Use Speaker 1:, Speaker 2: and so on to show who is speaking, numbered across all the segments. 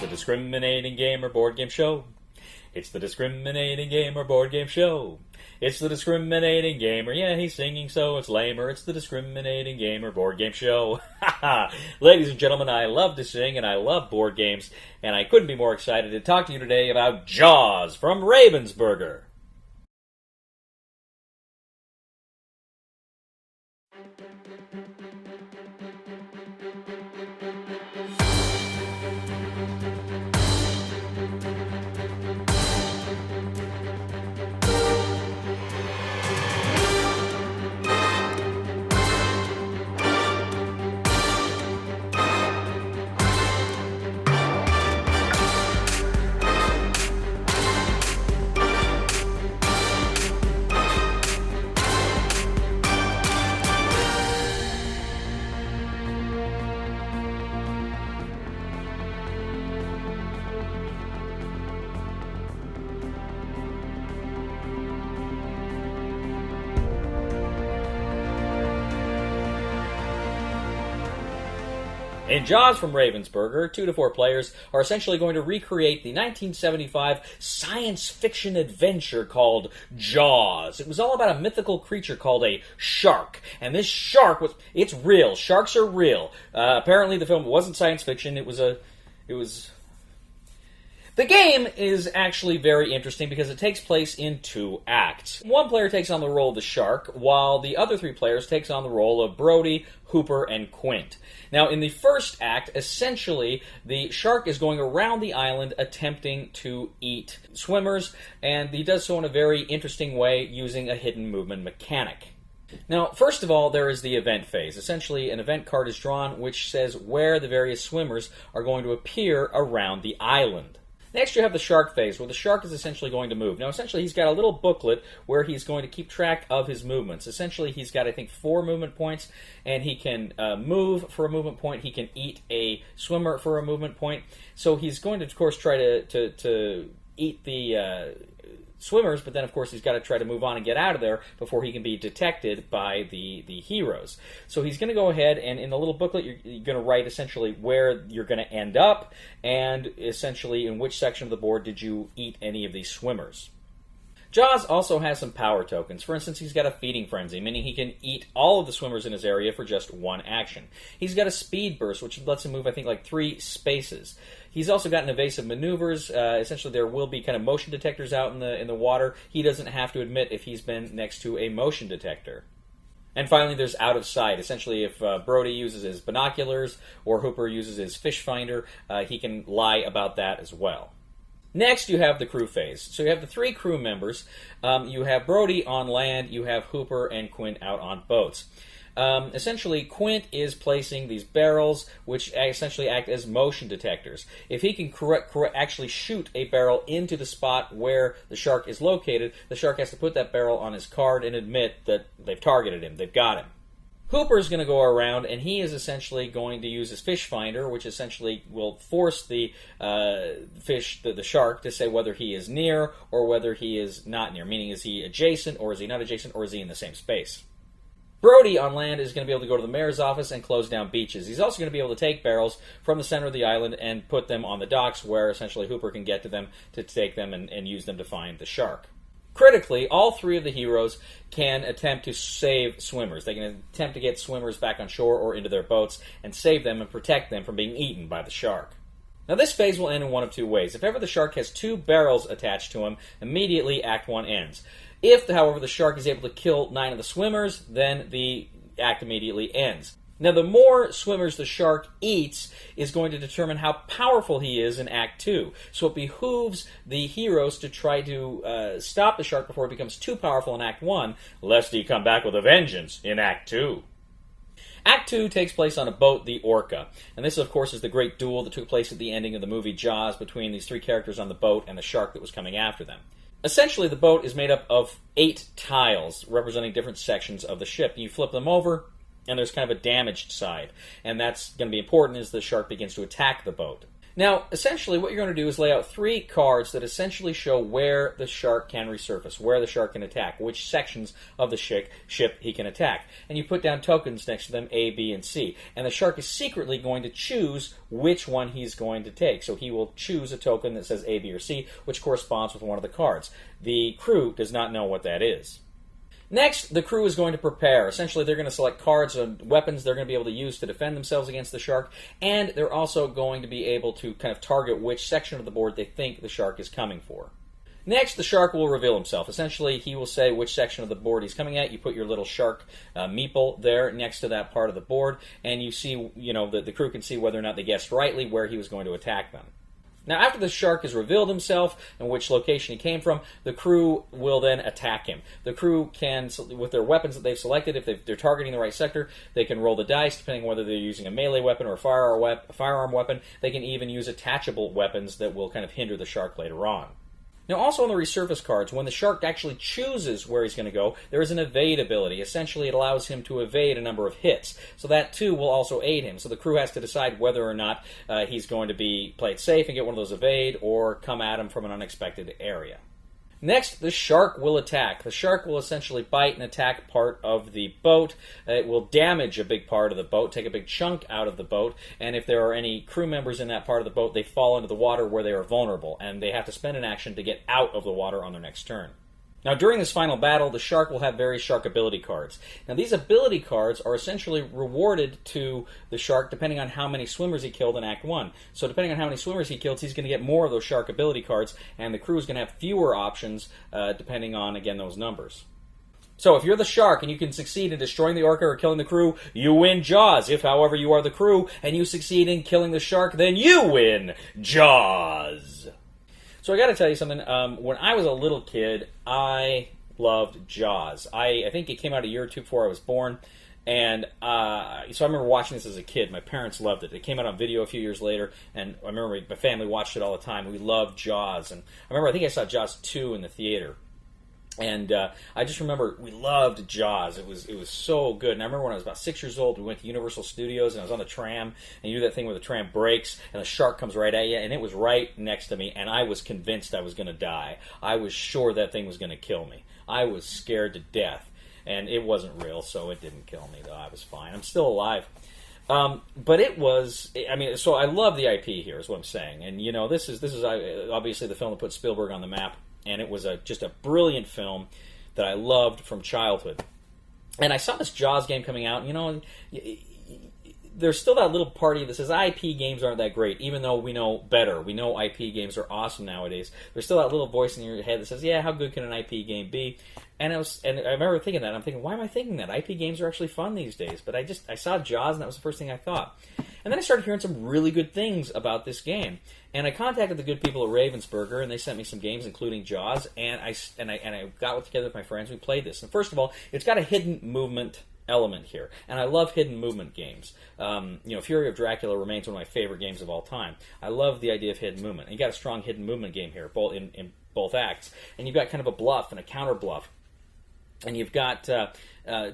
Speaker 1: the Discriminating Gamer Board Game Show. It's the Discriminating Gamer Board Game Show. It's the Discriminating Gamer. Yeah, he's singing so it's lamer. It's the Discriminating Gamer Board Game Show. Ladies and gentlemen, I love to sing and I love board games, and I couldn't be more excited to talk to you today about Jaws from Ravensburger. In Jaws from Ravensburger, 2 to 4 players are essentially going to recreate the 1975 science fiction adventure called Jaws. It was all about a mythical creature called a shark. And this shark it's real. Sharks are real. Apparently the film wasn't science fiction. The game is actually very interesting because it takes place in 2 acts. One player takes on the role of the shark, while the other 3 players takes on the role of Brody, Hooper, and Quint. Now, in the first act, essentially, the shark is going around the island attempting to eat swimmers, and he does so in a very interesting way using a hidden movement mechanic. Now, first of all, there is the event phase. Essentially, an event card is drawn which says where the various swimmers are going to appear around the island. Next, you have the shark phase, where the shark is essentially going to move. Now, essentially, he's got a little booklet where he's going to keep track of his movements. Essentially, he's got, I think, 4 movement points, and he can move for a movement point. He can eat a swimmer for a movement point. So he's going to, of course, try to eat the swimmers, but then, of course, he's got to try to move on and get out of there before he can be detected by the heroes. So he's going to go ahead, and in the little booklet, you're going to write essentially where you're going to end up, and essentially in which section of the board did you eat any of these swimmers. Jaws also has some power tokens. For instance, he's got a feeding frenzy, meaning he can eat all of the swimmers in his area for just 1 action. He's got a speed burst, which lets him move, I think, like 3 spaces. He's also got an evasive maneuvers. Essentially, there will be kind of motion detectors out in the water. He doesn't have to admit if he's been next to a motion detector. And finally, there's out of sight. Essentially, if Brody uses his binoculars or Hooper uses his fish finder, he can lie about that as well. Next, you have the crew phase. So you have the 3 crew members. You have Brody on land, you have Hooper and Quint out on boats. Essentially, Quint is placing these barrels, which essentially act as motion detectors. If he can actually shoot a barrel into the spot where the shark is located, the shark has to put that barrel on his card and admit that they've targeted him, they've got him. Hooper is going to go around, and he is essentially going to use his fish finder, which essentially will force the the shark, to say whether he is near or whether he is not near, meaning is he adjacent or is he not adjacent or is he in the same space. Brody on land is going to be able to go to the mayor's office and close down beaches. He's also going to be able to take barrels from the center of the island and put them on the docks where essentially Hooper can get to them to take them and use them to find the shark. Critically, all 3 of the heroes can attempt to save swimmers. They can attempt to get swimmers back on shore or into their boats and save them and protect them from being eaten by the shark. Now, this phase will end in one of 2 ways. If ever the shark has 2 barrels attached to him, immediately Act 1 ends. If, however, the shark is able to kill 9 of the swimmers, then the act immediately ends. Now, the more swimmers the shark eats is going to determine how powerful he is in Act 2. So it behooves the heroes to try to stop the shark before it becomes too powerful in Act 1, lest he come back with a vengeance in Act 2. Act 2 takes place on a boat, the Orca. And this, of course, is the great duel that took place at the ending of the movie Jaws between these 3 characters on the boat and the shark that was coming after them. Essentially, the boat is made up of 8 tiles representing different sections of the ship. You flip them over, and there's kind of a damaged side. And that's going to be important as the shark begins to attack the boat. Now, essentially, what you're going to do is lay out 3 cards that essentially show where the shark can resurface, where the shark can attack, which sections of the ship he can attack. And you put down tokens next to them, A, B, and C. And the shark is secretly going to choose which one he's going to take. So he will choose a token that says A, B, or C, which corresponds with one of the cards. The crew does not know what that is. Next, the crew is going to prepare. Essentially, they're going to select cards and weapons they're going to be able to use to defend themselves against the shark, and they're also going to be able to kind of target which section of the board they think the shark is coming for. Next, the shark will reveal himself. Essentially, he will say which section of the board he's coming at. You put your little shark meeple there next to that part of the board, and you see, the crew can see whether or not they guessed rightly where he was going to attack them. Now, after the shark has revealed himself and which location he came from, the crew will then attack him. The crew can, with their weapons that they've selected, if they're targeting the right sector, they can roll the dice, depending on whether they're using a melee weapon or a firearm weapon. They can even use attachable weapons that will kind of hinder the shark later on. Now, also on the resurface cards, when the shark actually chooses where he's going to go, there is an evade ability. Essentially, it allows him to evade a number of hits. So that, too, will also aid him. So the crew has to decide whether or not he's going to play it safe and get one of those evade, or come at him from an unexpected area. Next, the shark will attack. The shark will essentially bite and attack part of the boat. It will damage a big part of the boat, take a big chunk out of the boat, and if there are any crew members in that part of the boat, they fall into the water where they are vulnerable, and they have to spend an action to get out of the water on their next turn. Now, during this final battle, the shark will have various shark ability cards. Now, these ability cards are essentially rewarded to the shark depending on how many swimmers he killed in Act 1. So depending on how many swimmers he kills, he's going to get more of those shark ability cards, and the crew is going to have fewer options depending on, again, those numbers. So if you're the shark and you can succeed in destroying the orca or killing the crew, you win Jaws. If, however, you are the crew and you succeed in killing the shark, then you win Jaws. So I got to tell you something. When I was a little kid, I loved Jaws. I think it came out a year or two before I was born, and so I remember watching this as a kid. My parents loved it. It came out on video a few years later, and I remember my family watched it all the time. We loved Jaws, and I think I saw Jaws 2 in the theater. And I just remember we loved Jaws. It was so good. And I remember when I was about 6 years old, we went to Universal Studios, and I was on the tram, and you do that thing where the tram breaks, and the shark comes right at you, and it was right next to me, and I was convinced I was going to die. I was sure that thing was going to kill me. I was scared to death. And it wasn't real, so it didn't kill me, though. I was fine. I'm still alive. But it was, so I love the IP here, is what I'm saying. And, this is obviously the film that put Spielberg on the map. And it was just a brilliant film that I loved from childhood. And I saw this Jaws game coming out, and, there's still that little party that says IP games aren't that great, even though we know better. We know IP games are awesome nowadays. There's still that little voice in your head that says, yeah, how good can an IP game be? And I remember thinking that. I'm thinking, why am I thinking that? IP games are actually fun these days. But I saw Jaws, and that was the first thing I thought. And then I started hearing some really good things about this game. And I contacted the good people at Ravensburger, and they sent me some games, including Jaws. And I got together with my friends. We played this. And first of all, it's got a hidden movement element here, and I love hidden movement games. Fury of Dracula remains one of my favorite games of all time. I love the idea of hidden movement. And you got a strong hidden movement game here, both in both acts, and you've got kind of a bluff and a counter bluff, and you've got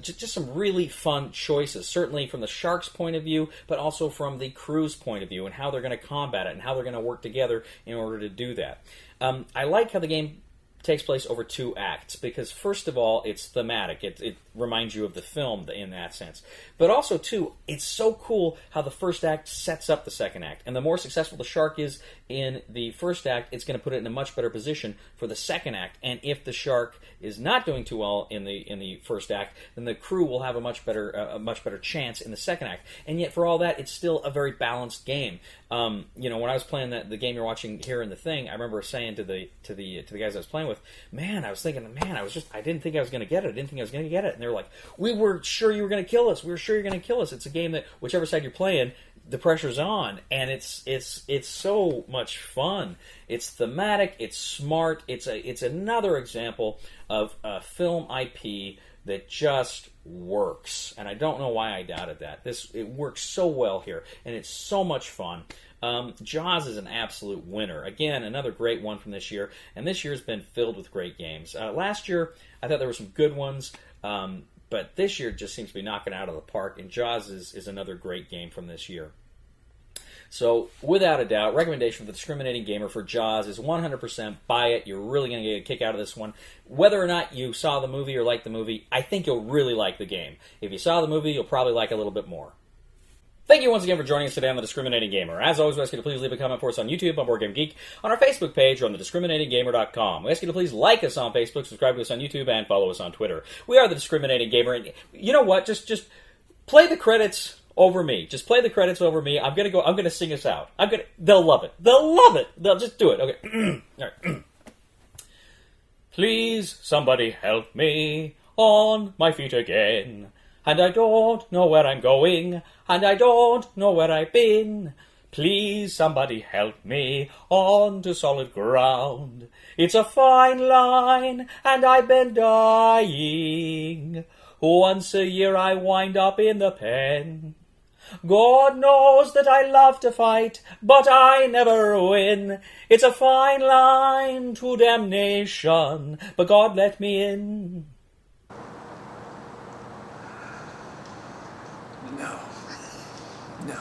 Speaker 1: just some really fun choices, certainly from the shark's point of view, but also from the crew's point of view, and how they're going to combat it, and how they're going to work together in order to do that. I like how the game takes place over 2 acts, because first of all, it's thematic. It reminds you of the film in that sense. But also, too, it's so cool how the first act sets up the second act. And the more successful the shark is in the first act, it's going to put it in a much better position for the second act. And if the shark is not doing too well in the first act, then the crew will have a much better chance in the second act. And yet, for all that, it's still a very balanced game. When I was playing the game you're watching here in the thing, I remember saying to the guys I was playing with, I didn't think I was going to get it. And they were like, we were sure you were going to kill us. We were sure you're going to kill us. It's a game that whichever side you're playing, the pressure's on, and it's so much fun. It's thematic. It's smart. It's another example of a film IP that just works, and I don't know why I doubted that. It works so well here, and it's so much fun. Jaws is an absolute winner. Again, another great one from this year, and this year's been filled with great games. Last year, I thought there were some good ones, but this year just seems to be knocking it out of the park, and Jaws is another great game from this year. So, without a doubt, recommendation for the Discriminating Gamer for Jaws is 100% buy it. You're really going to get a kick out of this one. Whether or not you saw the movie or liked the movie, I think you'll really like the game. If you saw the movie, you'll probably like it a little bit more. Thank you once again for joining us today on The Discriminating Gamer. As always, we ask you to please leave a comment for us on YouTube, on Board Game Geek, on our Facebook page, or on thediscriminatinggamer.com. We ask you to please like us on Facebook, subscribe to us on YouTube, and follow us on Twitter. We are The Discriminating Gamer, and you know what? Just play the credits over me. Just play the credits over me. I'm gonna sing us out. They'll love it. They'll love it. They'll just do it. Okay. All right. Please, somebody help me on my feet again. And I don't know where I'm going, and I don't know where I've been. Please, somebody help me onto solid ground. It's a fine line, and I've been dying. Once a year I wind up in the pen. God knows that I love to fight, but I never win. It's a fine line to damnation, but God let me in.
Speaker 2: No. No.